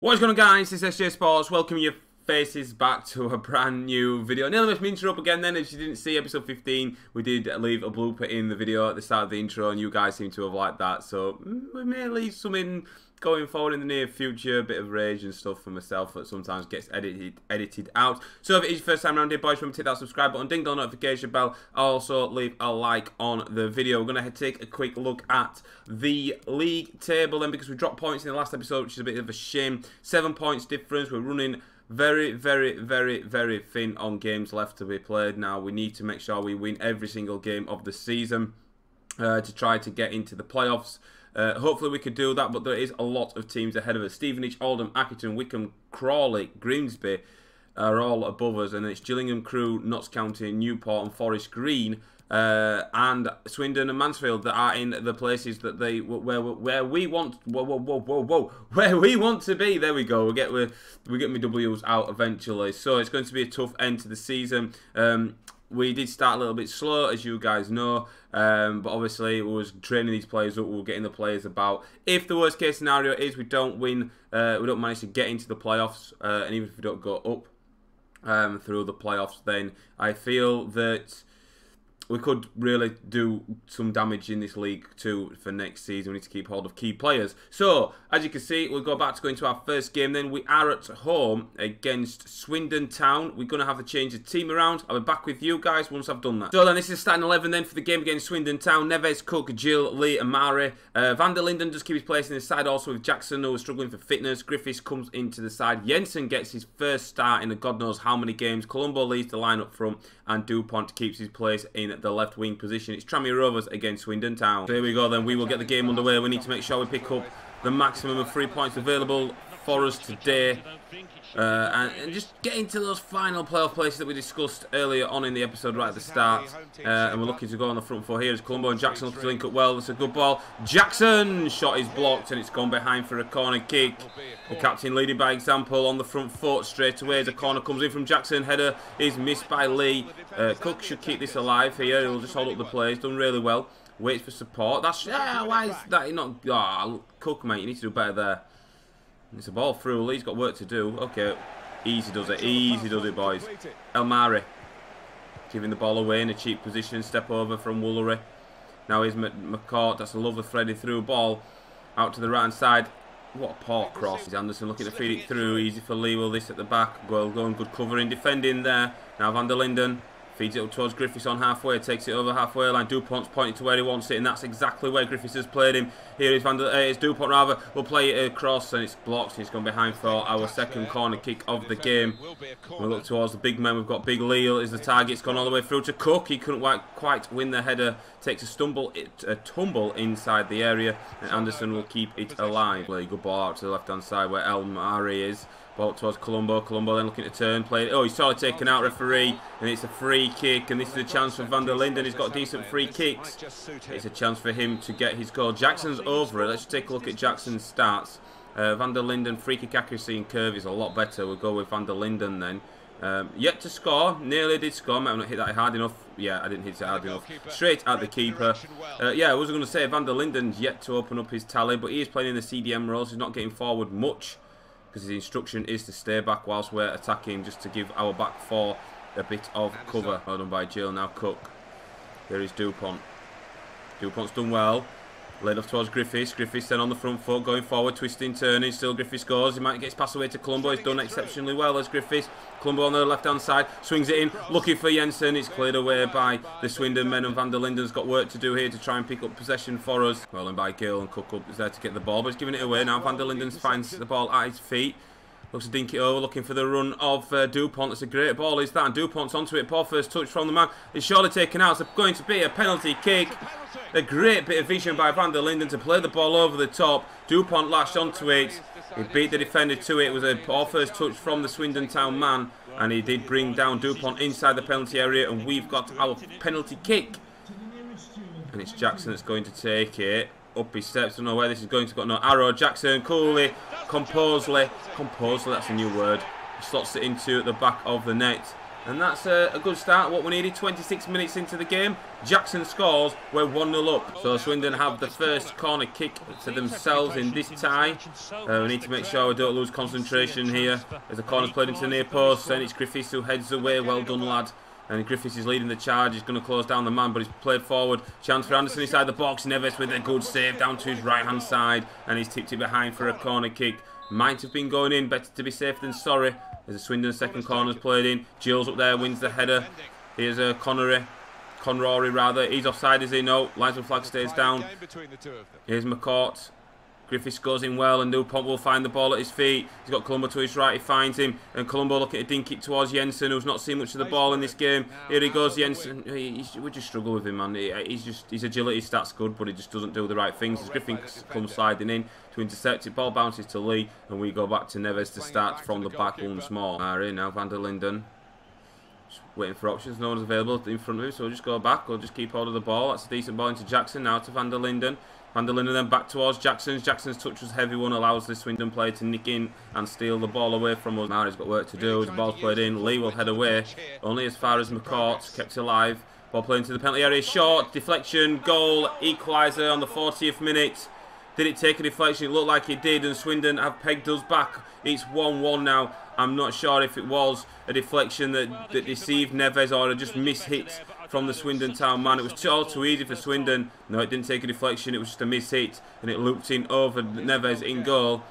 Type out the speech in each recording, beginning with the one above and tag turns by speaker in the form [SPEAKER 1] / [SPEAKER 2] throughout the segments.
[SPEAKER 1] What is going on, guys? It's SJHSports. Welcome your faces back to a brand new video. Nearly missed my intro up again then. If you didn't see episode 15, we did leave a blooper in the video at the start of the intro, and you guys seem to have liked that. So we may leave some in going forward in the near future. A bit of rage and stuff for myself that sometimes gets edited out. So if it is your first time around here, boys, remember to hit that subscribe button, ding dong notification bell. Also leave a like on the video. We're going to take a quick look at the league table then, because we dropped points in the last episode, which is a bit of a shame. 7 points difference. We're running very thin on games left to be played now. We need to make sure we win every single game of the season to try to get into the playoffs. Hopefully we could do that, but there is a lot of teams ahead of us. Stevenage, Oldham, Accrington, Wycombe, Crawley, Grimsby are all above us, and it's Gillingham, Crewe, Notts County, Newport and Forest Green, and Swindon and Mansfield that are in the places that they where we want where we want to be. There we go. We get my W's out eventually. So it's going to be a tough end to the season. We did start a little bit slow, as you guys know, but obviously we was training these players up, we were getting the players about. If the worst case scenario is we don't win, we don't manage to get into the playoffs, and even if we don't go up through the playoffs, then I feel that we could really do some damage in this league too for next season. We need to keep hold of key players. So, as you can see, we'll go back to going to our first game then. We are at home against Swindon Town. We're going to have to change the team around. I'll be back with you guys once I've done that. So then, this is starting 11 then for the game against Swindon Town. Neves, Cook, Jill, Lee and Mari. Van der Linden does keep his place in the side, also with Jackson, who is struggling for fitness. Griffiths comes into the side. Jensen gets his first start in the God knows how many games. Colombo leads the line up front, and Dupont keeps his place in the left wing position. It's Tranmere Rovers against Swindon Town. So here we go then. We will get the game underway. We need to make sure we pick up the maximum of 3 points available for us today, and just get into those final playoff places that we discussed earlier on in the episode right at the start. And we're looking to go on the front four here as Colombo and Jackson looking to link up well. That's a good ball. Jackson shot is blocked and it's gone behind for a corner kick. The captain leading by example on the front foot straight away as a corner comes in from Jackson. Header is missed by Lee. Cook should keep this alive here. He'll just hold up the play. He's done really well. Waits for support. That's why is that not? Oh, Cook, mate, you need to do better there. It's a ball through. Lee's got work to do. Okay, easy does it. Easy does it, boys. Elmari giving the ball away in a cheap position. Step over from Woolery. Now here's McCourt. That's a lovely threaded through ball out to the right hand side. What a poor cross. Anderson looking to feed it through. Easy for Lee. Will this at the back. Well going. Good covering. Defending there. Now Van der Linden feeds it up towards Griffiths on halfway, takes it over halfway line. Dupont's pointing to where he wants it, and that's exactly where Griffiths has played him. Here is it's Dupont rather. We'll play it across, and it's blocked, and it's gone behind for our second corner kick of the game. We'll look towards the big man. We've got Big Lee is the target. It's gone all the way through to Cook. He couldn't quite win the header. Takes a tumble inside the area, and Anderson will keep it alive. Good ball out to the left-hand side where Elmari is. Ball towards Colombo. Colombo then looking to turn. Play. Oh, he's totally taken out, referee. And it's a free kick. And this is a chance for Van der Linden. He's got decent free kicks. It's a chance for him to get his goal. Jackson's over it. Let's take a look at Jackson's stats. Van der Linden, free kick accuracy and curve is a lot better. We'll go with Van der Linden then. Yet to score. Nearly did score. Might not hit that hard enough. Yeah, I didn't hit it hard enough. Straight at the keeper. Yeah, I was going to say Van der Linden's yet to open up his tally. But he is playing in the CDM roles. He's not getting forward much, because his instruction is to stay back whilst we're attacking, just to give our back four a bit of cover. Well done by Jill. Now Cook. There is Dupont. Dupont's done well. Laid off towards Griffiths. Griffiths then on the front foot, going forward, twisting, turning. Still Griffiths scores. He might get his pass away to Colombo. He's done exceptionally well as Griffiths. Colombo on the left-hand side. Swings it in. Looking for Jensen. It's cleared away by the Swindon men, and Van der Linden's got work to do here to try and pick up possession for us. Well done by Gill, and Cook up is there to get the ball, but he's giving it away. Now Van der Linden finds the ball at his feet. Looks to dink it over, looking for the run of Dupont. It's a great ball, is that? And Dupont's onto it. Poor first touch from the man. It's surely taken out. It's going to be a penalty kick. A great bit of vision by Van der Linden to play the ball over the top. Dupont lashed onto it. He beat the defender to it. It was a poor first touch from the Swindon Town man, and he did bring down Dupont inside the penalty area, and we've got our penalty kick. And it's Jackson that's going to take it. Up his steps. Don't know where this is going to. Got no arrow. Jackson coolly, composedly, that's a new word. Slots it into the back of the net. And that's a good start, what we needed. 26 minutes into the game. Jackson scores, we're 1-0 up. So Swindon have the first corner kick to themselves in this tie. We need to make sure we don't lose concentration here. As the corner's played into the near post, and it's Griffiths who heads away. Well done, lad. And Griffiths is leading the charge. He's going to close down the man, but he's played forward. Chance for Anderson inside the box. Neves with a good save down to his right-hand side. And he's tipped it behind for a corner kick. Might have been going in. Better to be safe than sorry. As the Swindon second corner's played in. Gilles up there wins the header. Here's Conrory rather. He's offside, is he? No. Linesman flag stays down. Here's McCourt. Griffiths goes in well, and Dupont will find the ball at his feet. He's got Colombo to his right, he finds him, and Colombo looking to dink it towards Jensen, who's not seen much of the ball in this game. Here he goes, Jensen. We just struggle with him, man. His agility stats good, but he just doesn't do the right things. As Griffiths comes sliding in to intercept it, ball bounces to Lee, and we go back to Neves to start from the back once more. Here now, Van der Linden. Just waiting for options, no one's available in front of him, so we'll just go back, we'll just keep hold of the ball. That's a decent ball into Jackson, now to Van der Linden. Van der Linden then back towards Jackson's. Jackson's touch was heavy one, allows the Swindon player to nick in and steal the ball away from us. Now he's got work to do. The ball's played in. Lee will head away. Only as far as McCourt, kept alive. Ball played into the penalty area. Short, deflection, goal, equaliser on the 40th minute. Did it take a deflection? It looked like it did, and Swindon have pegged us back. It's 1-1 now. I'm not sure if it was a deflection that deceived Neves or just mishit from the Swindon Town man. It was all too easy for Swindon. No, it didn't take a deflection. It was just a mishit, and it looped in over Neves in goal.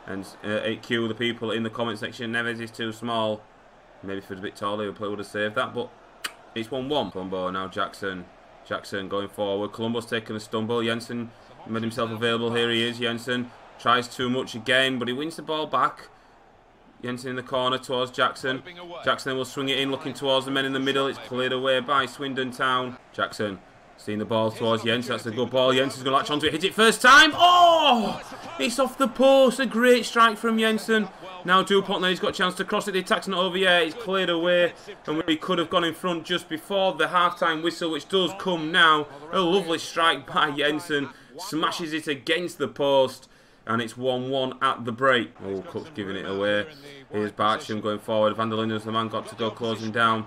[SPEAKER 1] And cue the people in the comment section. Neves is too small. Maybe if he was a bit taller, the player would have saved that. But it's 1-1. Colombo now Jackson. Jackson going forward. Colombo's taking a stumble. Jensen made himself available. Here he is. Jensen tries too much again, but he wins the ball back. Jensen in the corner towards Jackson. Jackson will swing it in, looking towards the men in the middle. It's cleared away by Swindon Town. Jackson seeing the ball towards Jensen. That's a good ball. Jensen's going to latch onto it. Hit it first time. Oh! It's off the post. A great strike from Jensen. Now Dupont then, he's got a chance to cross it. The attack's not over yet. It's cleared away. And we could have gone in front just before the half-time whistle, which does come now. A lovely strike by Jensen. Smashes it against the post. And it's 1-1 at the break. Oh, Cook's giving it away. Here's Barcham going forward. Van der Linden's the man, got to go close him down.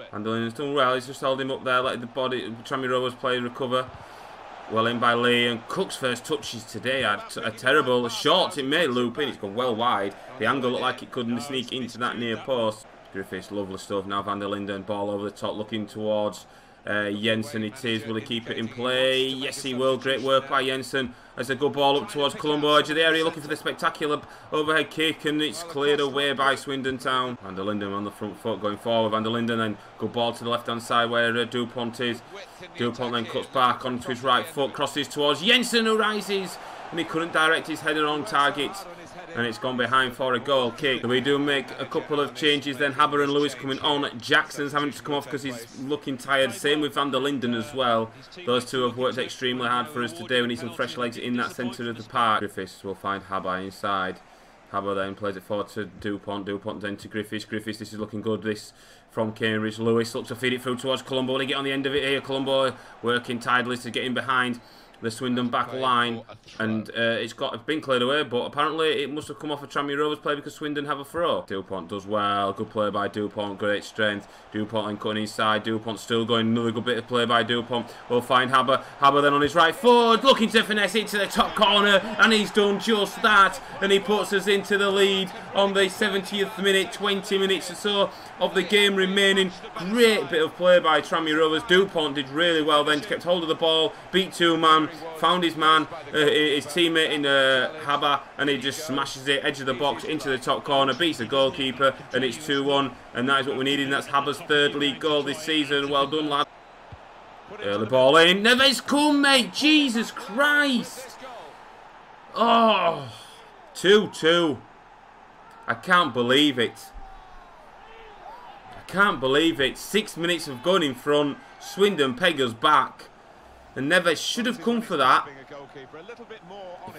[SPEAKER 1] Van der Linden's done well. He's just held him up there, let the body, Tranmere Rovers player recover. Well in by Lee, and Cook's first touches today are terrible. Short, it may loop in, it's gone well wide. The angle looked like it couldn't sneak into that near post. Griffiths, lovely stuff. Now Van der Linden, ball over the top, looking towards Jensen. It is. Will he keep it in play? Yes, he will. Great work by Jensen. As a good ball up towards Colombo, edge of the area, looking for the spectacular overhead kick, and it's cleared away by Swindon Town. Van der Linden on the front foot going forward. Van der Linden then good ball to the left-hand side where Dupont is. Dupont then cuts back onto his right foot, crosses towards Jensen, who rises, and he couldn't direct his header on target. And it's gone behind for a goal kick. We do make a couple of changes then. Haber and Lewis coming on. Jackson's having to come off because he's looking tired. Same with Van der Linden as well. Those two have worked extremely hard for us today. We need some fresh legs in that centre of the park. Griffiths will find Haber inside. Haber then plays it forward to Dupont. Dupont then to Griffiths. Griffiths, this is looking good. This from Cambridge. Lewis looks to feed it through towards Colombo. They get on the end of it here. Colombo working tidily to get in behind the Swindon back line, and it's been cleared away, but apparently it must have come off a Tranmere Rovers play because Swindon have a throw. Dupont does well, good play by Dupont, great strength. Dupont then cutting inside, Dupont still going, another good bit of play by Dupont. We'll find Haber, Haber then on his right foot, looking to finesse it to the top corner, and he's done just that, and he puts us into the lead on the 70th minute, 20 minutes or so of the game remaining. Great bit of play by Tranmere Rovers. Dupont did really well then, kept hold of the ball, beat two man, found his man, his teammate in Haber, and he just smashes it, edge of the box, into the top corner, beats the goalkeeper, and it's 2-1, and that is what we needed, and that's Haber's third league goal this season. Well done, lad. Early ball in. Neves, come, mate. Jesus Christ. Oh, 2-2. I can't believe it. I can't believe it. 6 minutes of going in front. Swindon peg us back. And Neves should have come for that.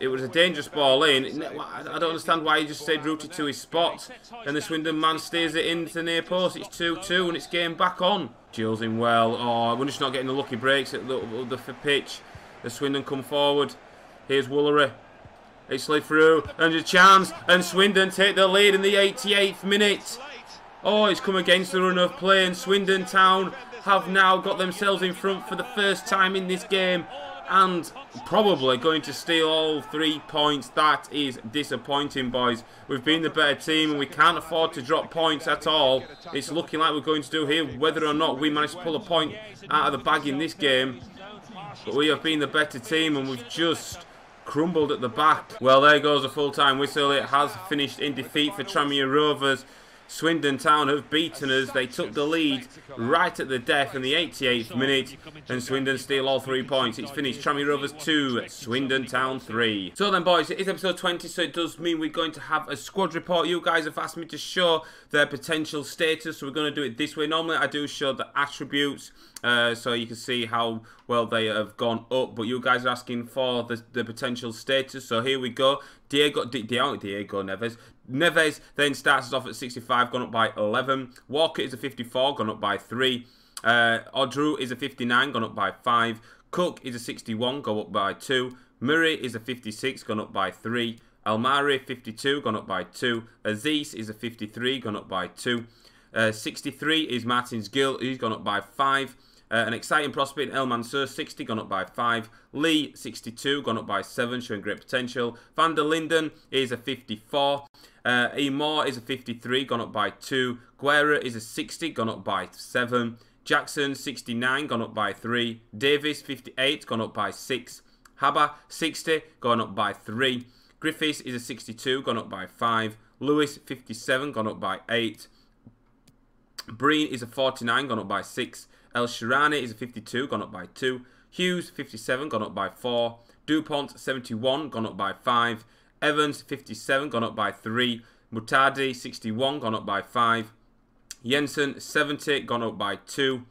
[SPEAKER 1] It was a dangerous ball in. I don't understand why he just stayed rooted to his spot. And the Swindon man steers it into the near post. It's 2-2 and it's game back on. Gilles in well. Oh, we're just not getting the lucky breaks at the pitch. The Swindon come forward. Here's Woolery. It's slid through. And a chance. And Swindon take the lead in the 88th minute. Oh, it's come against the run of play, and Swindon Town have now got themselves in front for the first time in this game, and probably going to steal all 3 points. That is disappointing, boys. We've been the better team and we can't afford to drop points at all. It's looking like we're going to do here, whether or not we manage to pull a point out of the bag in this game. But we have been the better team and we've just crumbled at the back. Well, there goes a full-time whistle. It has finished in defeat for Tranmere Rovers. Swindon Town have beaten us. They took the lead right at the death in the 88th minute, and Swindon steal all 3 points. It's finished Tranmere Rovers 2, Swindon Town 3. So then, boys, it is episode 20, so it does mean we're going to have a squad report. You guys have asked me to show their potential status, so we're going to do it this way. Normally, I do show the attributes, so you can see how well they have gone up, but you guys are asking for the potential status, so here we go. Diego Neves. Neves then starts us off at 65, gone up by 11. Walker is a 54, gone up by 3. Odru is a 59, gone up by 5. Cook is a 61, go up by 2. Murray is a 56, gone up by 3. Almari, 52, gone up by 2. Aziz is a 53, gone up by 2. 63 is Martins Gill, he's gone up by 5. An exciting prospect, El Mansour, 60, gone up by 5. Lee, 62, gone up by 7, showing great potential. Van der Linden is a 54. Moore is a 53, gone up by 2. Guerra is a 60, gone up by 7. Jackson, 69, gone up by 3. Davis, 58, gone up by 6. Haba, 60, gone up by 3. Griffiths is a 62, gone up by 5. Lewis, 57, gone up by 8. Breen is a 49, gone up by 6. El Shirani is a 52, gone up by 2. Hughes, 57, gone up by 4. Dupont, 71, gone up by 5. Evans, 57, gone up by 3. Mutadi, 61, gone up by 5. Jensen, 70, gone up by 2.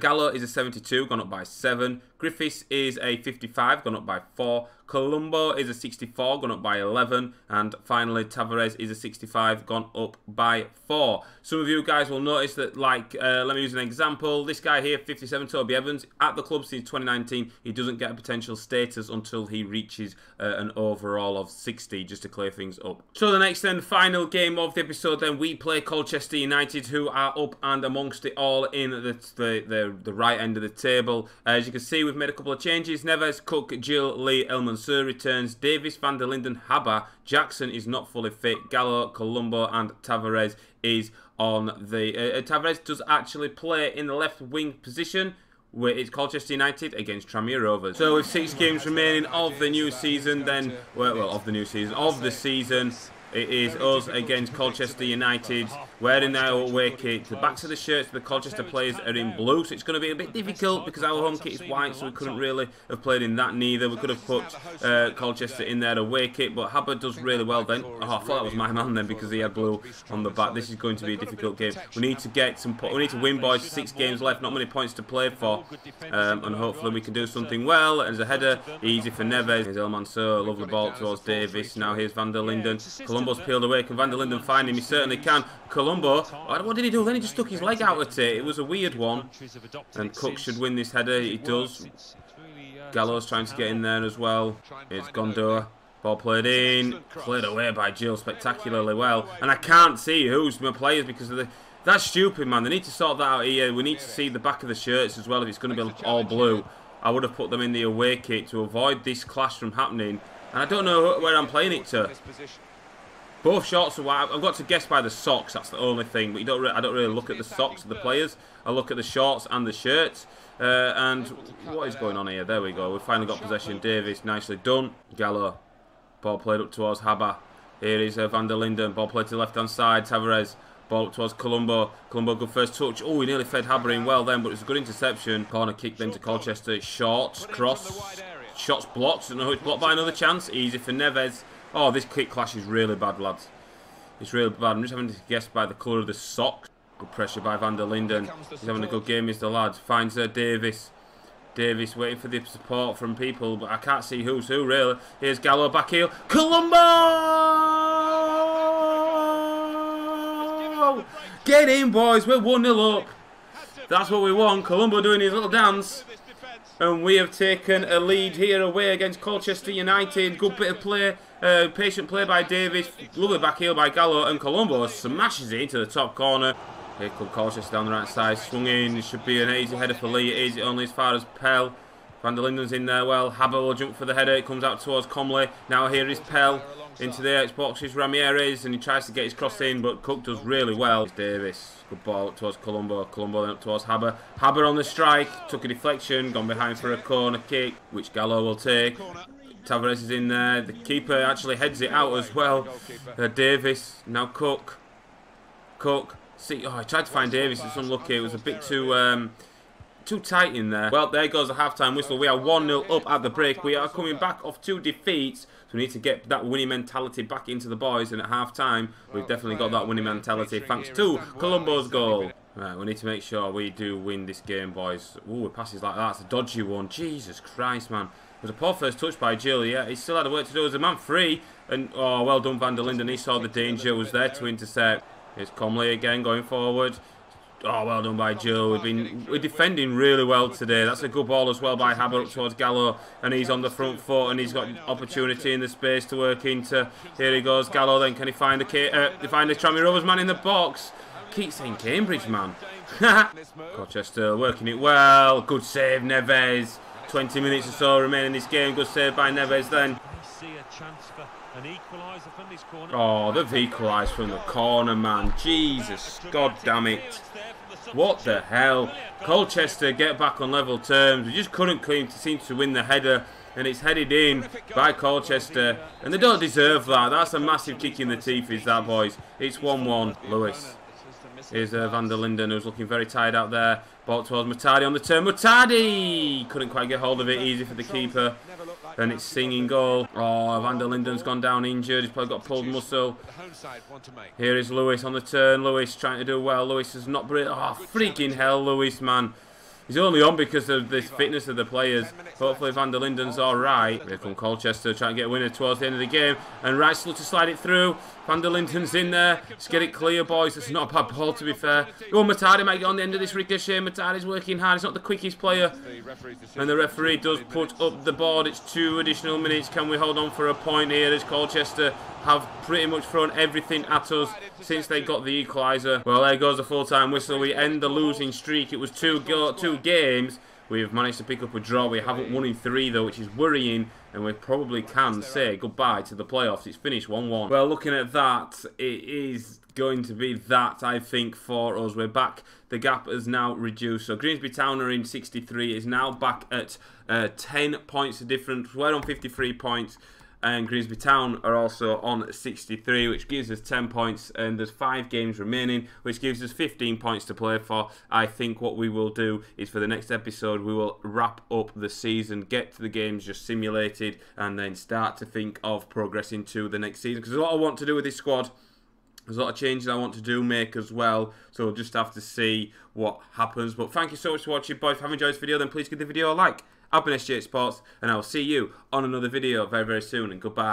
[SPEAKER 1] Gallo is a 72, gone up by 7. Griffiths is a 55, gone up by 4. Colombo is a 64, gone up by 11. And finally, Tavares is a 65, gone up by 4. Some of you guys will notice that, like, let me use an example. This guy here, 57, Toby Evans, at the club since 2019, he doesn't get a potential status until he reaches an overall of 60, just to clear things up. So the next and final game of the episode, then, we play Colchester United, who are up and amongst it all in the right end of the table. As you can see, we've made a couple of changes. Neves, Cook, Jill, Lee, El Mansour returns. Davis, Van der Linden, Haba. Jackson is not fully fit. Gallo, Colombo, and Tavares is on the... Tavares does actually play in the left wing position, where it's Colchester United against Tranmere Rovers. So with 6 games remaining of the new season, then... Well, of the season... It is us against Colchester United, wearing their away kit. The backs of the shirts of the Colchester players are in blue, so it's going to be a bit difficult because our home kit is white, so we couldn't really have played in that neither. We could have put Colchester in their away kit, but Habba does really well then. Oh, I thought that was my man then because he had blue on the back. This is going to be a difficult game. We need to get some. We need to win, boys. 6 games left, not many points to play for, and hopefully we can do something well. As a header, easy for Neves. Here's El Mansour, lovely ball towards Davis. Now here's Van der Linden. Colombo's peeled away. Can Van der Linden find him? He certainly can. Colombo, what did he do? Then he just stuck his leg out at it. It was a weird one. And Cook should win this header. He does. Gallo's trying to get in there as well. It's Gondor. Ball played in. Cleared away by Jill spectacularly well. And I can't see who's my players because of the... That's stupid, man. They need to sort that out here. We need to see the back of the shirts as well if it's going to be all blue. I would have put them in the away kit to avoid this clash from happening. And I don't know where I'm playing it to. Both shorts are white. I've got to guess by the socks. That's the only thing. But I don't really look at the socks of the players. I look at the shorts and the shirts. And what is going on here? There we go. We've finally got possession. Davis, nicely done. Gallo. Ball played up towards Haba. Here is Van der Linden. Ball played to the left-hand side. Tavares. Ball up towards Colombo. Colombo, good first touch. Oh, he nearly fed Haba in well then, but it's a good interception. Corner kick then to Colchester. Short. Cross. Shots blocked. Don't know who it's blocked by. Another chance. Easy for Neves. Oh, this kick clash is really bad, lads. It's really bad. I'm just having to guess by the colour of the socks. Good pressure by Van der Linden. He's having a good game, is the lad. Finds Davis. Davis waiting for the support from people, but I can't see who's who, really. Here's Gallo back heel. Colombo! Get in, boys. We're 1-0 up. That's what we want. Colombo doing his little dance. And we have taken a lead here away against Colchester United. Good bit of play Patient play by Davis. Lovely back heel by Gallo. And Colombo smashes it into the top corner. Here comes Colchester down the right side. Swung in. It should be an easy header for Lee. It is only as far as Pell. Van der Linden's in there well. Haber will jump for the header. It comes out towards Comley. Now here is Pell. Into the Xbox is Ramirez, and he tries to get his cross in, but Cook does really well. Davis, good ball up towards Colombo. Colombo then up towards Haber. Haber on the strike, took a deflection, gone behind for a corner kick, which Gallo will take. Tavares is in there. The keeper actually heads it out as well. Davis, now Cook. Cook. See, oh, I tried to find Davis. It's unlucky. It was a bit too tight in there. Well, there goes the half-time whistle. We are 1-0 up at the break. We are coming back off 2 defeats. So we need to get that winning mentality back into the boys. And at half-time, we've definitely got that winning mentality thanks to Colombo's goal. Right, we need to make sure we do win this game, boys. Ooh, passes like that. It's a dodgy one. Jesus Christ, man. It was a poor first touch by Jill. Yeah, he still had work to do. There's a man free. And, oh, well done, Van der Linden. He saw the danger, was there to intercept. Here's Comley again going forward. Oh, well done by Joe. We're defending really well today. That's a good ball as well by Haber up towards Gallo, and he's on the front foot, and he's got opportunity in the space to work into. Here he goes, Gallo. Then can he find the Tranmere Rovers man in the box? Keep saying Cambridge man. Colchester working it well. Good save, Neves. 20 minutes or so remaining in this game. Good save by Neves then. Oh, they've equalised from the corner, man. Jesus, God damn it. What the hell? Colchester get back on level terms. We just couldn't seem to win the header. And it's headed in by Colchester. And they don't deserve that. That's a massive kick in the teeth, is that, boys? It's 1-1. Lewis. Here's Van der Linden, who's looking very tired out there. Ball towards Mutardi on the turn. Mutardi! Couldn't quite get hold of it. Easy for the keeper. And it's Singing goal. Oh, Van der Linden's gone down injured. He's probably got pulled muscle. Here is Lewis on the turn. Lewis trying to do well. Lewis is not brilliant. Oh, freaking hell, Lewis, man. He's only on because of the fitness of the players. Hopefully Van der Linden's alright. Here comes Colchester trying to get a winner towards the end of the game. And Rice to slide it through. Van der Linden's in there. Let's get it clear, boys. It's not a bad ball, to be fair. Oh, Mutardi might get on the end of this ricochet. Mutardi's working hard. He's not the quickest player. And the referee does put up the board. It's 2 additional minutes. Can we hold on for a point here as Colchester have pretty much thrown everything at us since they got the equaliser? Well, there goes the full-time whistle. We end the losing streak. It was 2 games. We've managed to pick up a draw. We haven't won in 3 though, which is worrying, and we probably can say goodbye to the playoffs. It's finished 1-1. Well, looking at that, it is going to be that, I think, for us. We're back. The gap has now reduced. So Grimsby Town are in 63. Is now back at 10 points of difference. We're on 53 points. And Grimsby Town are also on 63, which gives us 10 points, and there's 5 games remaining, which gives us 15 points to play for. I think what we will do is for the next episode, we will wrap up the season, get to the games just simulated, and then start to think of progressing to the next season. Because there's a lot I want to do with this squad. There's a lot of changes I want to make as well, so we'll just have to see what happens. But thank you so much for watching, boys. If you have enjoyed this video, then please give the video a like. I've been SJHSports, and I will see you on another video very, very soon, and goodbye.